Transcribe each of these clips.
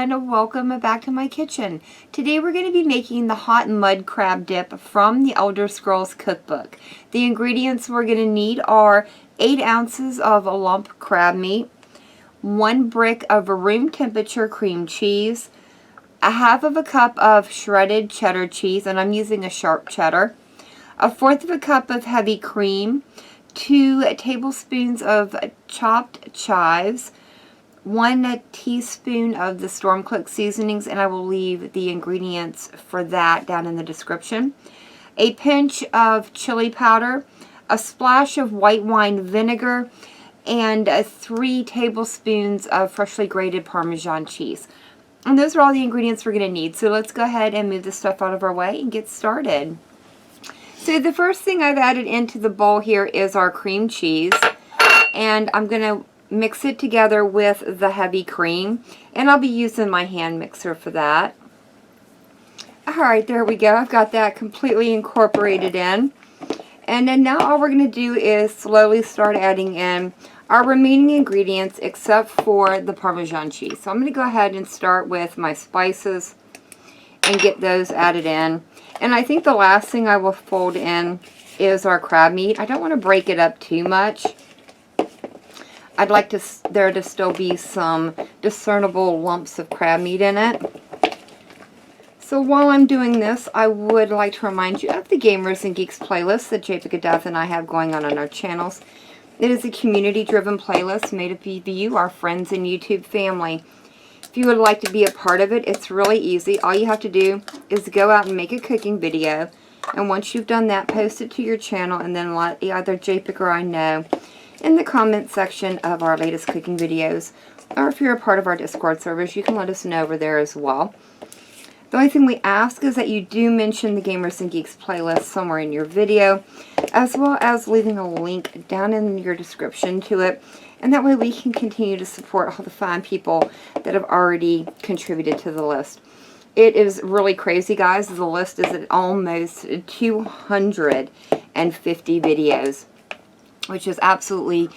and welcome back to my kitchen. Today we're going to be making the hot mud crab dip from the Elder Scrolls Cookbook. The ingredients we're going to need are 8 ounces of lump crab meat, 1 brick of room temperature cream cheese, a half of a cup of shredded cheddar cheese, and I'm using a sharp cheddar, a fourth of a cup of heavy cream, 2 tablespoons of chopped chives, 1 teaspoon of the Stormcloak seasonings, and I will leave the ingredients for that down in the description. A pinch of chili powder, a splash of white wine vinegar, and 3 tablespoons of freshly grated Parmesan cheese. And those are all the ingredients we're going to need. So let's go ahead and move this stuff out of our way and get started. So the first thing I've added into the bowl here is our cream cheese. And I'm going to mix it together with the heavy cream, and I'll be using my hand mixer for that. Alright, there we go. I've got that completely incorporated in. And then now all we're going to do is slowly start adding in our remaining ingredients except for the Parmesan cheese. So I'm going to go ahead and start with my spices and get those added in. And I think the last thing I will fold in is our crab meat. I don't want to break it up too much. I'd like there to still be some discernible lumps of crab meat in it. So while I'm doing this, I would like to remind you of the Gamers and Geeks playlist that Death and I have going on our channels. It is a community-driven playlist made up of you, our friends and YouTube family. If you would like to be a part of it, it's really easy. All you have to do is go out and make a cooking video. And once you've done that, post it to your channel and then let either JPEG or I know in the comment section of our latest cooking videos, or if you're a part of our Discord servers, you can let us know over there as well. The only thing we ask is that you do mention the Gamers and Geeks playlist somewhere in your video, as well as leaving a link down in your description to it, and that way we can continue to support all the fine people that have already contributed to the list. It is really crazy, guys. The list is at almost 250 videos. Which is absolutely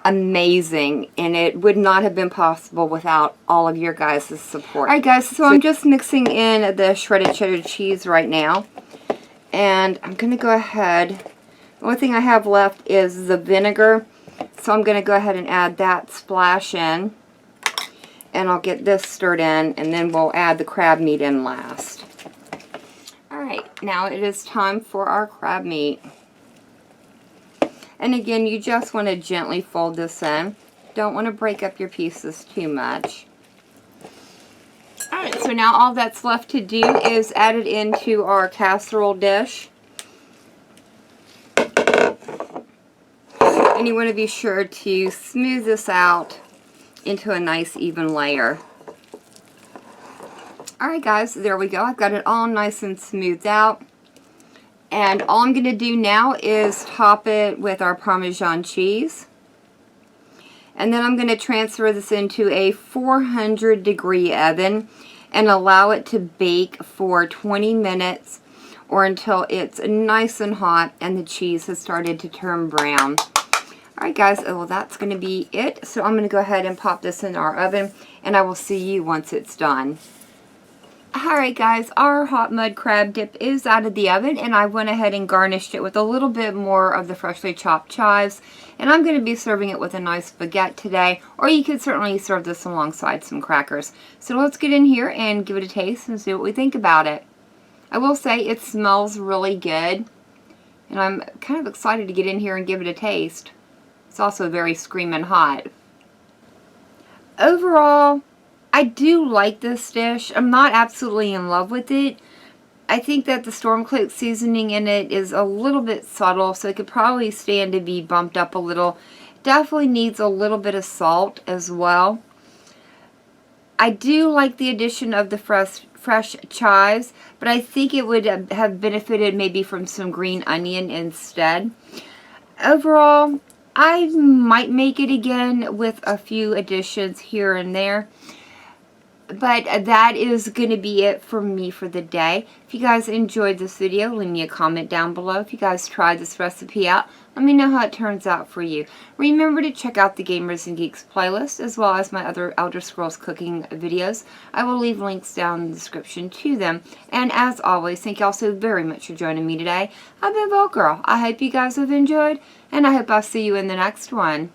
amazing, and it would not have been possible without all of your guys' support. Alright guys, so I'm just mixing in the shredded cheddar cheese right now, and I'm going to go ahead, the only thing I have left is the vinegar, so I'm going to go ahead and add that splash in, and I'll get this stirred in, and then we'll add the crab meat in last. Alright, now it is time for our crab meat. And again, you just want to gently fold this in. Don't want to break up your pieces too much. Alright, so now all that's left to do is add it into our casserole dish. And you want to be sure to smooth this out into a nice even layer. Alright guys, there we go. I've got it all nice and smoothed out. And all I'm going to do now is top it with our Parmesan cheese. And then I'm going to transfer this into a 400-degree oven and allow it to bake for 20 minutes or until it's nice and hot and the cheese has started to turn brown. Alright guys, well that's going to be it. So I'm going to go ahead and pop this in our oven, and I will see you once it's done. Alright guys, our hot mud crab dip is out of the oven, and I went ahead and garnished it with a little bit more of the freshly chopped chives, and I'm going to be serving it with a nice baguette today, or you could certainly serve this alongside some crackers. So let's get in here and give it a taste and see what we think about it. I will say it smells really good, and I'm kind of excited to get in here and give it a taste. It's also very screaming hot. Overall, I do like this dish. I'm not absolutely in love with it. I think that the Stormcloak seasoning in it is a little bit subtle, so it could probably stand to be bumped up a little. Definitely needs a little bit of salt as well. I do like the addition of the fresh chives, but I think it would have benefited maybe from some green onion instead. Overall, I might make it again with a few additions here and there. But that is going to be it for me for the day. If you guys enjoyed this video, leave me a comment down below. If you guys tried this recipe out, let me know how it turns out for you. Remember to check out the Gamers and Geeks playlist, as well as my other Elder Scrolls cooking videos. I will leave links down in the description to them. And as always, thank you all so very much for joining me today. I've been Vault Girl. I hope you guys have enjoyed, and I hope I'll see you in the next one.